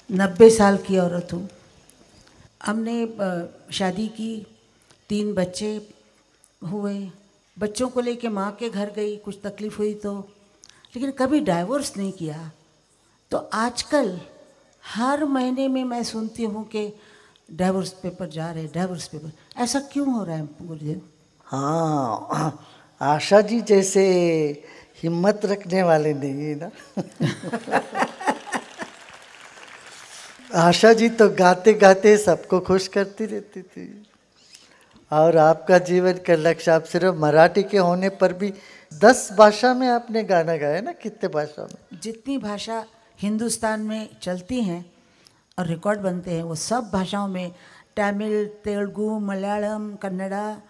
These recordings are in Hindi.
90 साल की औरत हूँ। हमने शादी की, 3 बच्चे हुए। बच्चों को लेके माँ के घर गई, कुछ तकलीफ़ हुई तो, लेकिन कभी डाइवोर्स नहीं किया। तो आजकल हर महीने में मैं सुनती हूँ कि डाइवोर्स पेपर जा रहे, डाइवोर्स पेपर। ऐसा क्यों हो रहा है गुरुदेव? हाँ, आशा जी जैसे हिम्मत रखने वाले नहीं है ना। आशा जी तो गाते गाते सबको खुश करती रहती थी। और आपका जीवन का लक्ष्य, आप सिर्फ मराठी के होने पर भी 10 भाषा में आपने गाना गाया ना, कितने भाषा में? जितनी भाषा हिंदुस्तान में चलती हैं और रिकॉर्ड बनते हैं वो सब भाषाओं में, तमिल, तेलुगु, मलयालम, कन्नड़ा,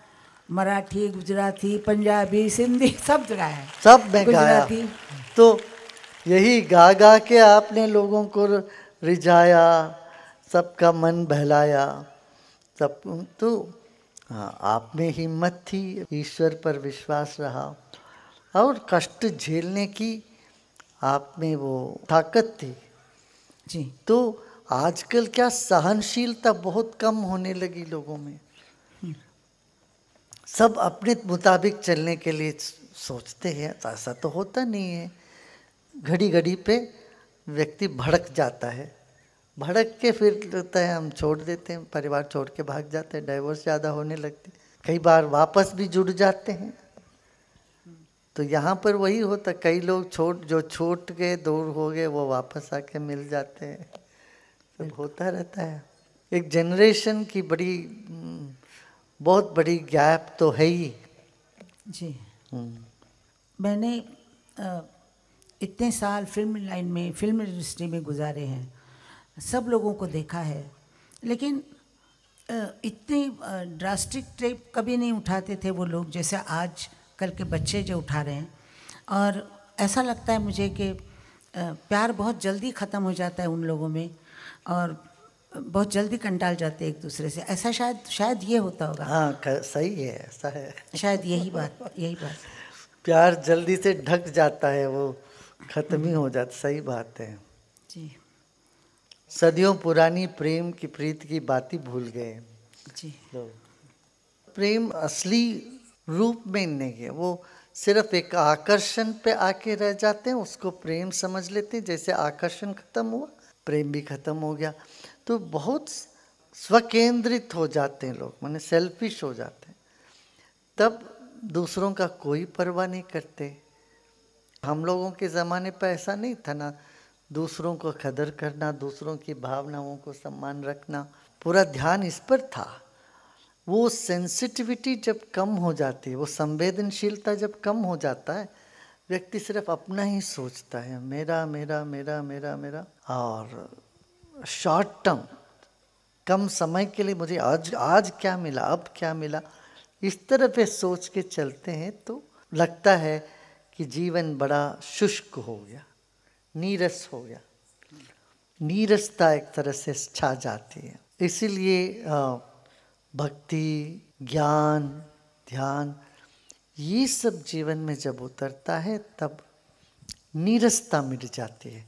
मराठी, गुजराती, पंजाबी, सिंधी, सब गाया है। सब में गाया। गुजराती। तो यही गा गा के आपने लोगों को रिझाया, सबका मन बहलाया। सब तो हाँ, आप में हिम्मत थी, ईश्वर पर विश्वास रहा और कष्ट झेलने की आप में वो ताकत थी। जी। तो आजकल क्या सहनशीलता बहुत कम होने लगी लोगों में। सब अपने मुताबिक चलने के लिए सोचते हैं, ऐसा तो होता नहीं है। घड़ी घड़ी पे व्यक्ति भड़क जाता है, भड़क के फिर लगता है हम छोड़ देते हैं, परिवार छोड़ के भाग जाते हैं, डाइवोर्स ज़्यादा होने लगते, कई बार वापस भी जुड़ जाते हैं। तो यहाँ पर वही होता, कई लोग जो छूट गए, दूर हो गए, वो वापस आके मिल जाते हैं। सब होता रहता है। एक जनरेशन की बहुत बड़ी गैप तो है ही। जी। मैंने इतने साल फिल्म लाइन में, फिल्म इंडस्ट्री में गुजारे हैं, सब लोगों को देखा है, लेकिन इतनी ड्रास्टिक स्टेप कभी नहीं उठाते थे वो लोग जैसे आज कल के बच्चे जो उठा रहे हैं। और ऐसा लगता है मुझे कि प्यार बहुत जल्दी ख़त्म हो जाता है उन लोगों में, और बहुत जल्दी कंटाल जाते हैं एक दूसरे से। ऐसा शायद ये होता होगा। हाँ, सही है, ऐसा है। शायद यही बात। प्यार जल्दी से ढक जाता है, वो खत्म ही हो जाता, सही बात है जी। सदियों पुरानी प्रेम की, प्रीत की बात ही भूल गए जी। लोग। प्रेम असली रूप में नहीं है, वो सिर्फ एक आकर्षण पे आके रह जाते हैं, उसको प्रेम समझ लेते हैं। जैसे आकर्षण खत्म हुआ, प्रेम भी खत्म हो गया। तो बहुत स्वकेंद्रित हो जाते हैं लोग, माने सेल्फिश हो जाते हैं। तब दूसरों का कोई परवाह नहीं करते। हम लोगों के ज़माने पर ऐसा नहीं था ना, दूसरों को कदर करना, दूसरों की भावनाओं को सम्मान रखना, पूरा ध्यान इस पर था। वो सेंसिटिविटी जब कम हो जाती है, वो संवेदनशीलता जब कम हो जाता है, व्यक्ति सिर्फ अपना ही सोचता है, मेरा मेरा मेरा मेरा मेरा। और शॉर्ट टर्म, कम समय के लिए मुझे आज क्या मिला, अब क्या मिला, इस तरह पे सोच के चलते हैं तो लगता है कि जीवन बड़ा शुष्क हो गया, नीरस हो गया। नीरसता एक तरह से छा जाती है। इसीलिए भक्ति, ज्ञान, ध्यान, ये सब जीवन में जब उतरता है तब नीरसता मिट जाती है।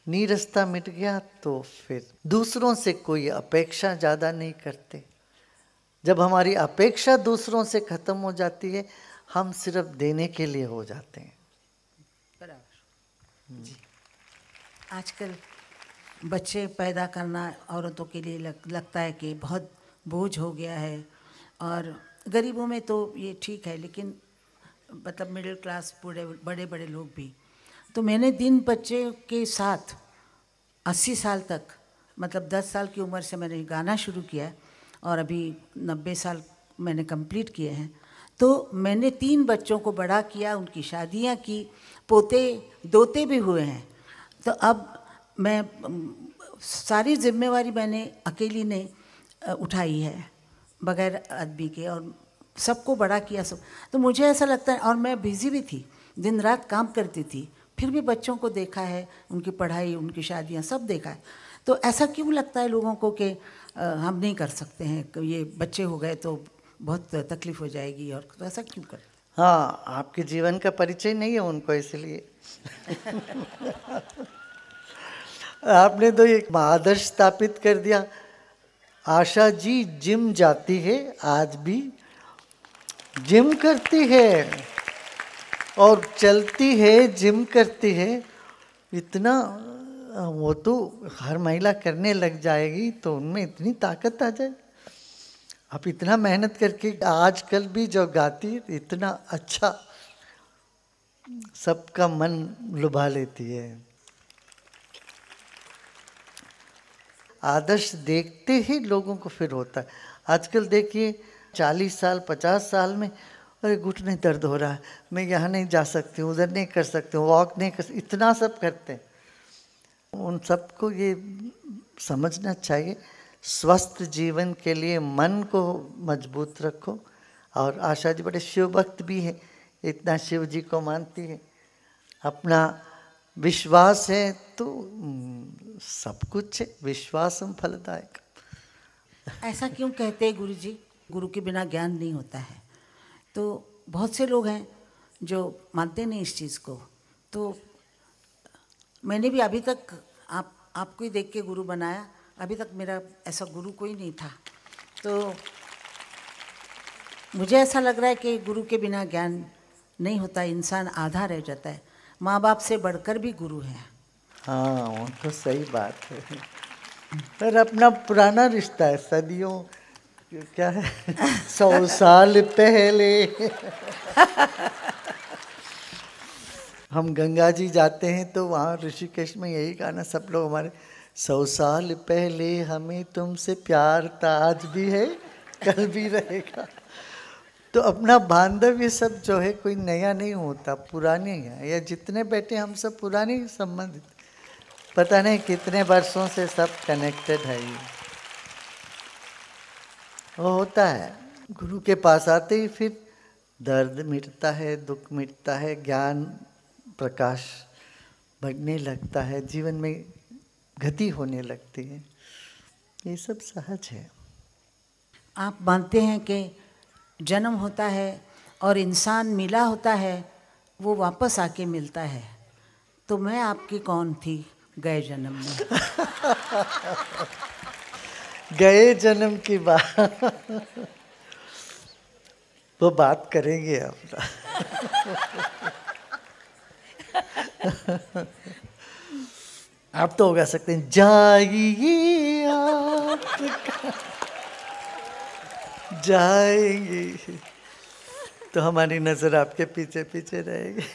नीरसता मिट गया तो फिर दूसरों से कोई अपेक्षा ज़्यादा नहीं करते। जब हमारी अपेक्षा दूसरों से खत्म हो जाती है, हम सिर्फ देने के लिए हो जाते हैं। बराबर जी। आजकल बच्चे पैदा करना औरतों के लिए लगता है कि बहुत बोझ हो गया है। और गरीबों में तो ये ठीक है, लेकिन मतलब मिडिल क्लास बड़े बड़े लोग भी। तो मैंने 3 बच्चे के साथ 80 साल तक, मतलब 10 साल की उम्र से मैंने गाना शुरू किया और अभी 90 साल मैंने कंप्लीट किए हैं। तो मैंने 3 बच्चों को बड़ा किया, उनकी शादियां की, पोते दोते भी हुए हैं। तो अब मैं सारी जिम्मेवारी मैंने अकेली ने उठाई है, बगैर आदमी के, और सबको बड़ा किया सब। तो मुझे ऐसा लगता है, और मैं बिज़ी भी थी, दिन रात काम करती थी, फिर भी बच्चों को देखा है, उनकी पढ़ाई, उनकी शादियां सब देखा है। तो ऐसा क्यों लगता है लोगों को कि हम नहीं कर सकते हैं, ये बच्चे हो गए तो बहुत तकलीफ हो जाएगी, और तो ऐसा क्यों कर? हाँ, आपके जीवन का परिचय नहीं है उनको, इसलिए। आपने तो एक आदर्श स्थापित कर दिया। आशा जी जिम जाती है, आज भी जिम करती है और चलती है, जिम करती है। इतना वो तो हर महिला करने लग जाएगी तो उनमें इतनी ताकत आ जाए। आप इतना मेहनत करके आजकल भी जो गाती है इतना अच्छा सबका मन लुभा लेती है। आदर्श देखते ही लोगों को फिर होता है। आजकल देखिए 40 साल 50 साल में अरे घुटने दर्द हो रहा है, मैं यहाँ नहीं जा सकती हूँ, उधर नहीं कर सकती हूँ, वॉक नहीं कर सकती, इतना सब करते हैं। उन सबको ये समझना चाहिए स्वस्थ जीवन के लिए मन को मजबूत रखो। और आशा जी बड़े शिव भक्त भी है, इतना शिव जी को मानती है, अपना विश्वास है तो सब कुछ है, विश्वासम फलदायक। ऐसा क्यों कहते हैं गुरु जी? गुरु के बिना ज्ञान नहीं होता है। तो बहुत से लोग हैं जो मानते नहीं इस चीज़ को। तो मैंने भी अभी तक आपको ही देख के गुरु बनाया, अभी तक मेरा ऐसा गुरु कोई नहीं था। तो मुझे ऐसा लग रहा है कि गुरु के बिना ज्ञान नहीं होता, इंसान आधा रह जाता है। माँ बाप से बढ़कर भी गुरु हैं। हाँ वो तो सही बात है। पर अपना पुराना रिश्ता है, सदियों क्या है 100 साल पहले हम गंगा जी जाते हैं तो वहाँ ऋषिकेश में यही गाना सब लोग हमारे 100 साल पहले हमें तुमसे प्यार था, आज भी है कल भी रहेगा। तो अपना बांधव्य सब जो है कोई नया नहीं होता, पुराने हैं। या जितने बैठे हम सब पुराने ही संबंधित, पता नहीं कितने वर्षों से सब कनेक्टेड है। ये वो होता है, गुरु के पास आते ही फिर दर्द मिटता है, दुख मिटता है, ज्ञान प्रकाश बढ़ने लगता है, जीवन में गति होने लगती है। ये सब सहज है। आप मानते हैं कि जन्म होता है और इंसान मिला होता है, वो वापस आके मिलता है। तो मैं आपकी कौन थी गए जन्म में? गए जन्म की बात वो बात करेंगे अपना। आप तो गा सकते हैं जाइए आप जाएंगे, तो हमारी नजर आपके पीछे पीछे रहेगी।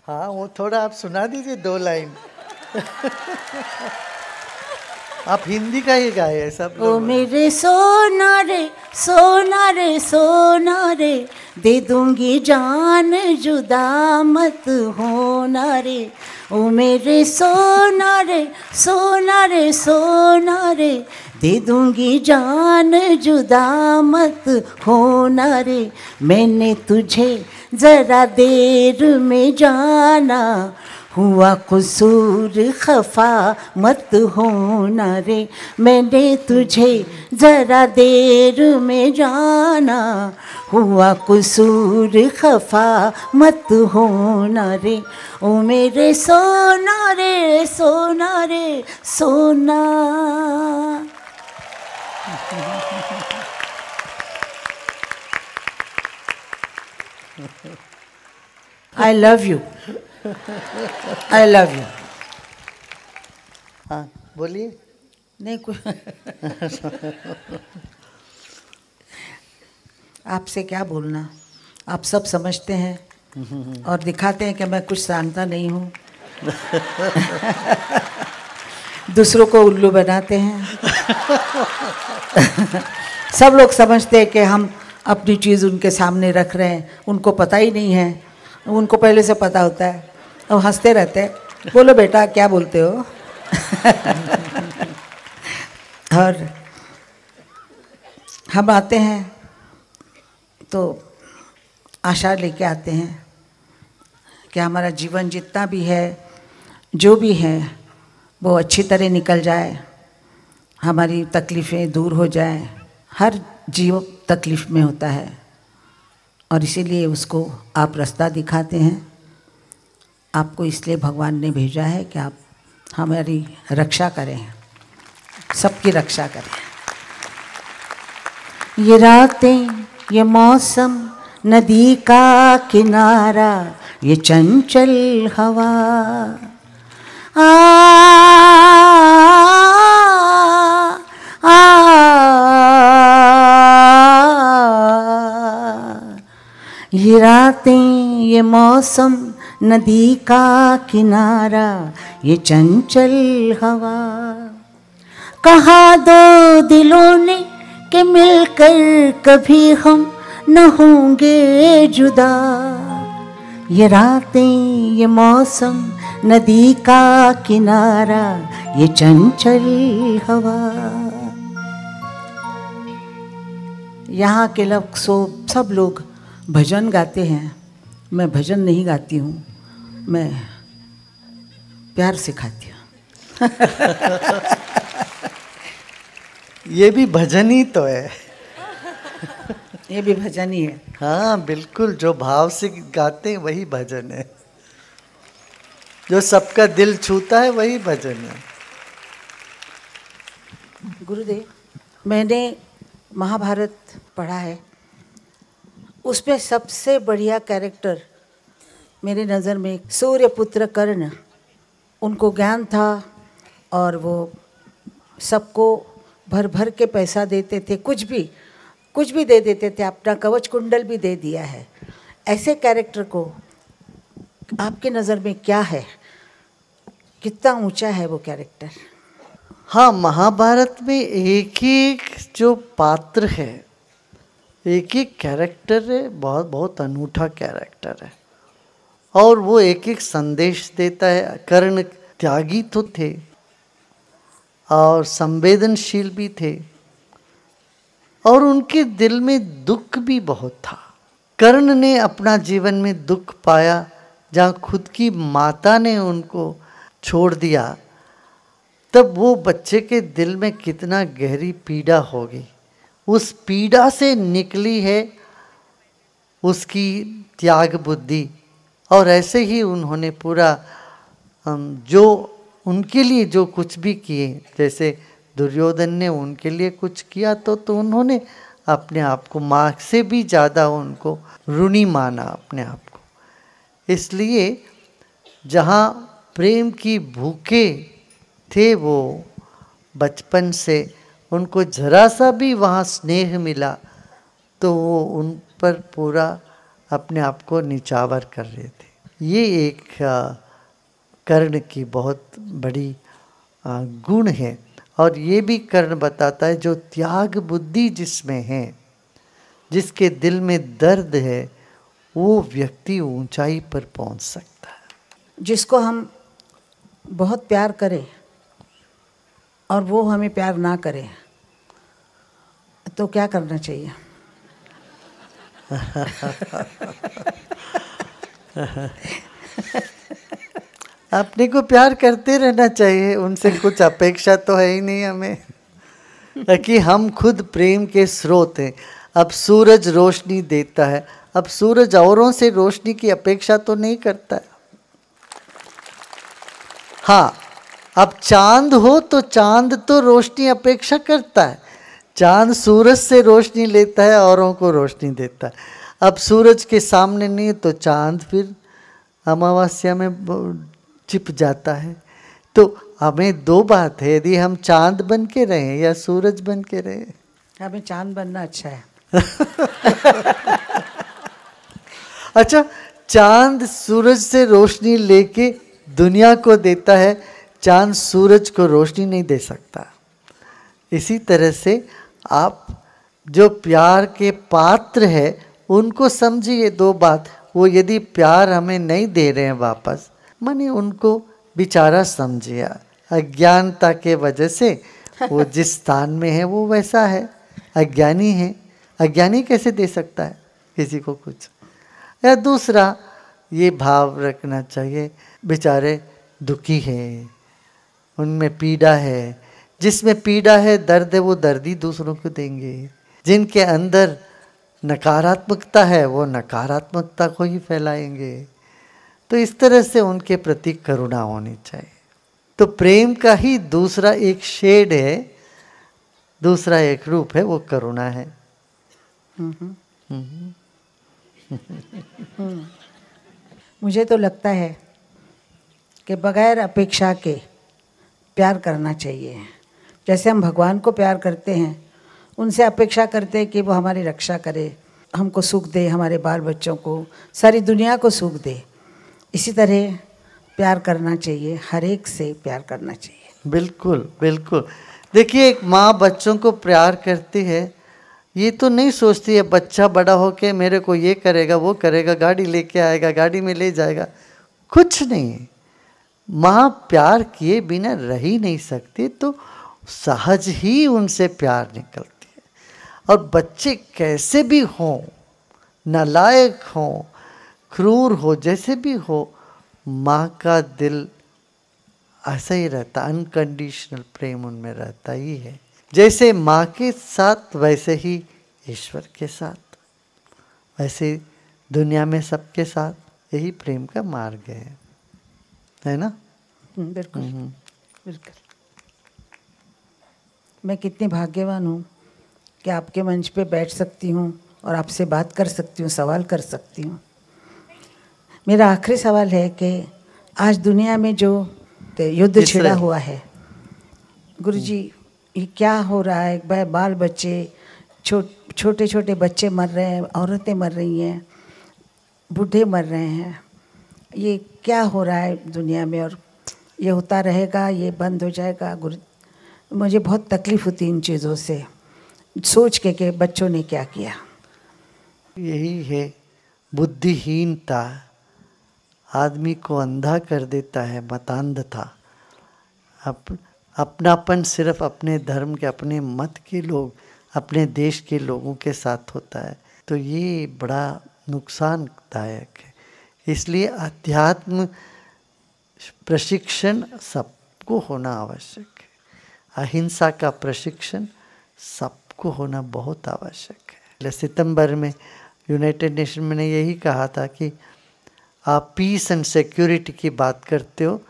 हाँ वो थोड़ा आप सुना दीजिए 2 लाइन। आप हिंदी का ही गाए सब लोग। ओ मेरे सोना रे सोना रे सोना रे, दे दूंगी जान जुदा मत होना रे। ओ मेरे सोना रे सोना रे सोना रे, दे दूंगी जान जुदा मत होना रे। मैंने तुझे जरा देर में जाना, हुआ कसूर खफा मत होना रे। मैंने तुझे जरा देर में जाना, हुआ कसूर खफा मत होना रे। ओ मेरे सोना रे सोना रे सोना। I love you. I love you. हाँ बोलिए। नहीं कुछ आपसे क्या बोलना, आप सब समझते हैं और दिखाते हैं कि मैं कुछ जानता नहीं हूँ। दूसरों को उल्लू बनाते हैं। सब लोग समझते हैं कि हम अपनी चीज़ उनके सामने रख रहे हैं, उनको पता ही नहीं है, उनको पहले से पता होता है और हंसते रहते हैं, बोलो बेटा क्या बोलते हो। और हम आते हैं तो आशा लेके आते हैं कि हमारा जीवन जितना भी है, जो भी है, वो अच्छी तरह निकल जाए, हमारी तकलीफ़ें दूर हो जाए। हर जीव तकलीफ़ में होता है और इसीलिए उसको आप रास्ता दिखाते हैं। आपको इसलिए भगवान ने भेजा है कि आप हमारी रक्षा करें, सबकी रक्षा करें। ये रातें, ये मौसम, नदी का किनारा, ये चंचल हवा, आ, आ, ये रातें, ये मौसम, नदी का किनारा, ये चंचल हवा, कहा दो दिलों ने कि मिलकर कभी हम न होंगे जुदा। ये रातें, ये मौसम, नदी का किनारा, ये चंचल हवा। यहाँ के लोग सब लोग भजन गाते हैं। मैं भजन नहीं गाती हूँ, मैं प्यार सिखाती हूँ। ये भी भजन ही तो है। ये भी भजन ही है। हाँ बिल्कुल, जो भाव से गाते हैं वही भजन है, जो सबका दिल छूता है वही भजन है। गुरुदेव, मैंने महाभारत पढ़ा है, उसमें सबसे बढ़िया कैरेक्टर मेरी नज़र में सूर्यपुत्र कर्ण, उनको ज्ञान था और वो सबको भर भर के पैसा देते थे, कुछ भी दे देते थे, अपना कवच कुंडल भी दे दिया है। ऐसे कैरेक्टर को आपकी नज़र में क्या है, कितना ऊंचा है वो कैरेक्टर? हाँ, महाभारत में एक एक जो पात्र है, एक एक कैरेक्टर है, बहुत बहुत अनूठा कैरेक्टर है और वो एक एक संदेश देता है। कर्ण त्यागी तो थे और संवेदनशील भी थे और उनके दिल में दुख भी बहुत था। कर्ण ने अपना जीवन में दुख पाया, जहाँ खुद की माता ने उनको छोड़ दिया, तब वो बच्चे के दिल में कितना गहरी पीड़ा होगी। उस पीड़ा से निकली है उसकी त्याग बुद्धि और ऐसे ही उन्होंने पूरा जो उनके लिए जो कुछ भी किए, जैसे दुर्योधन ने उनके लिए कुछ किया तो उन्होंने अपने आप को माँ से भी ज़्यादा उनको ऋणी माना अपने आप को। इसलिए जहाँ प्रेम की भूखे थे वो बचपन से, उनको जरा सा भी वहाँ स्नेह मिला तो वो उन पर पूरा अपने आप को निछावर कर रहे थे। ये एक कर्ण की बहुत बड़ी गुण है और ये भी कर्ण बताता है जो त्याग बुद्धि जिसमें है, जिसके दिल में दर्द है, वो व्यक्ति ऊंचाई पर पहुंच सकता है। जिसको हम बहुत प्यार करें और वो हमें प्यार ना करे तो क्या करना चाहिए? अपने को प्यार करते रहना चाहिए, उनसे कुछ अपेक्षा तो है ही नहीं हमें, कि हम खुद प्रेम के स्रोत हैं। अब सूरज रोशनी देता है, अब सूरज औरों से रोशनी की अपेक्षा तो नहीं करता है। हाँ, अब चांद हो तो चांद तो रोशनी अपेक्षा करता है, चांद सूरज से रोशनी लेता है, औरों को रोशनी देता है। अब सूरज के सामने नहीं तो चांद फिर अमावस्या में छिप जाता है। तो हमें दो बात है, यदि हम चांद बन के रहें या सूरज बन के रहें। हमें चांद बनना अच्छा है। अच्छा, चांद सूरज से रोशनी लेके दुनिया को देता है, चांद सूरज को रोशनी नहीं दे सकता। इसी तरह से आप जो प्यार के पात्र है उनको समझिए। दो बात, वो यदि प्यार हमें नहीं दे रहे हैं वापस, माने उनको बेचारा समझिए, अज्ञानता के वजह से वो जिस स्थान में है वो वैसा है, अज्ञानी है। अज्ञानी कैसे दे सकता है किसी को कुछ? या दूसरा ये भाव रखना चाहिए, बेचारे दुखी हैं, उनमें पीड़ा है, जिसमें पीड़ा है, दर्द है, वो दर्द ही दूसरों को देंगे। जिनके अंदर नकारात्मकता है वो नकारात्मकता को ही फैलाएंगे। तो इस तरह से उनके प्रति करुणा होनी चाहिए। तो प्रेम का ही दूसरा एक शेड है, दूसरा एक रूप है, वो करुणा है। मुझे तो लगता है कि बगैर अपेक्षा के प्यार करना चाहिए। जैसे हम भगवान को प्यार करते हैं, उनसे अपेक्षा करते हैं कि वो हमारी रक्षा करे, हमको सुख दे, हमारे बाल बच्चों को, सारी दुनिया को सुख दे। इसी तरह प्यार करना चाहिए, हर एक से प्यार करना चाहिए। बिल्कुल बिल्कुल। देखिए, एक माँ बच्चों को प्यार करती है, ये तो नहीं सोचती है बच्चा बड़ा होके मेरे को ये करेगा वो करेगा, गाड़ी लेके आएगा, गाड़ी में ले जाएगा, कुछ नहीं। माँ प्यार किए बिना रह ही नहीं सकती, तो सहज ही उनसे प्यार निकलती है। और बच्चे कैसे भी हों, नालायक हों, क्रूर हो, जैसे भी हो, माँ का दिल ऐसा ही रहता, अनकंडीशनल प्रेम उनमें रहता ही है। जैसे माँ के साथ वैसे ही ईश्वर के साथ, वैसे दुनिया में सबके साथ, यही प्रेम का मार्ग है ना? बिल्कुल बिल्कुल। मैं कितनी भाग्यवान हूँ कि आपके मंच पे बैठ सकती हूँ और आपसे बात कर सकती हूँ, सवाल कर सकती हूँ। मेरा आखिरी सवाल है कि आज दुनिया में जो युद्ध छिड़ा हुआ है, गुरुजी, ये क्या हो रहा है? बाल बच्चे, छोटे छोटे बच्चे मर रहे हैं, औरतें मर रही हैं, बूढ़े मर रहे हैं, ये क्या हो रहा है दुनिया में? और ये होता रहेगा, ये बंद हो जाएगा? गुरु, मुझे बहुत तकलीफ़ होती इन चीज़ों से सोच के कि बच्चों ने क्या किया। यही है बुद्धिहीनता, आदमी को अंधा कर देता है, मतांधता। अपनापन सिर्फ अपने धर्म के, अपने मत के लोग, अपने देश के लोगों के साथ होता है, तो ये बड़ा नुकसानदायक है। इसलिए अध्यात्म प्रशिक्षण सबको होना आवश्यक है। अहिंसा का प्रशिक्षण सबको होना बहुत आवश्यक है। सितंबर में यूनाइटेड नेशन में ने यही कहा था कि आप पीस एंड सिक्योरिटी की बात करते हो,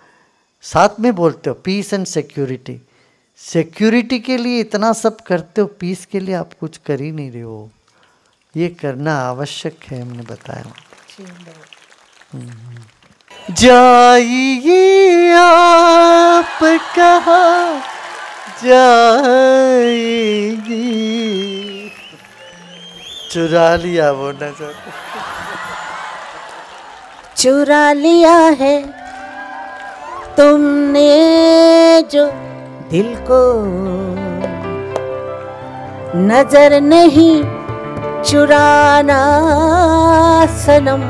साथ में बोलते हो पीस एंड सिक्योरिटी। सिक्योरिटी के लिए इतना सब करते हो, पीस के लिए आप कुछ कर ही नहीं रहे हो। ये करना आवश्यक है, हमने बताया। जाइए आप कहाँ जाएगी, चुरा लिया वो नजर, चुरा लिया है तुमने जो दिल को, नजर नहीं चुराना सनम,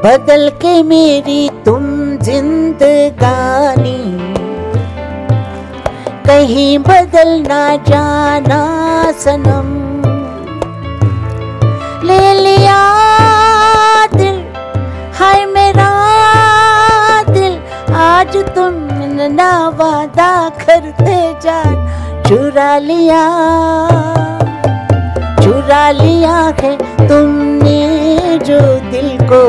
बदल के मेरी तुम जिंदगानी, कहीं बदल ना जाना सनम। ले लिया दिल, हाय मेरा दिल, आज तुम ना वादा करते जान, चुरा लिया है तुमने जो दिल को,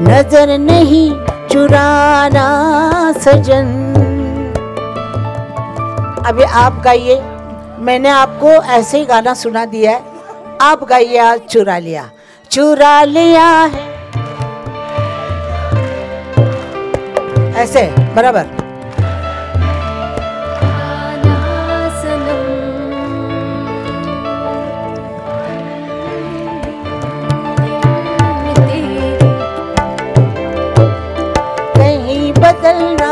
नजर नहीं चुराना सजन। अभी आप गाइए, मैंने आपको ऐसे ही गाना सुना दिया है, आप गाइए आज चुरा लिया है, ऐसे बराबर। कहीं बदलना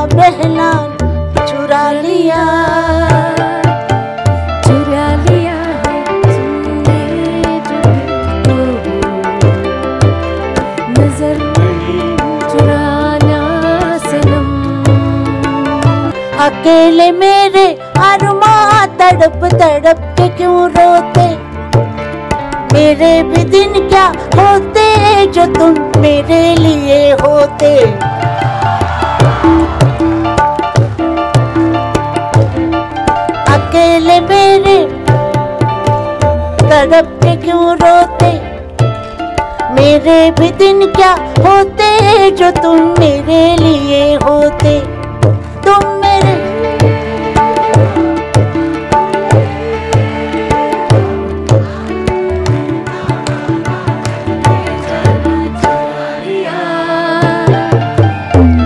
बहलान, चुरा लिया है तुमने जो नजर चुराना सनम। अकेले मेरे अरमां तड़प तड़प के क्यों रोते, मेरे भी दिन क्या होते जो तुम मेरे लिए होते। अकेले मेरे तड़प के क्यों रोते, मेरे भी दिन क्या होते जो तुम मेरे लिए होते। तुम मेरे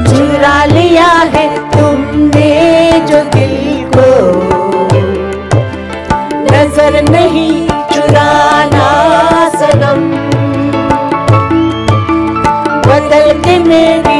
चुरा लिया है तुमने जो दिल को, नजर नहीं चुराना सनम, बदल के मेरी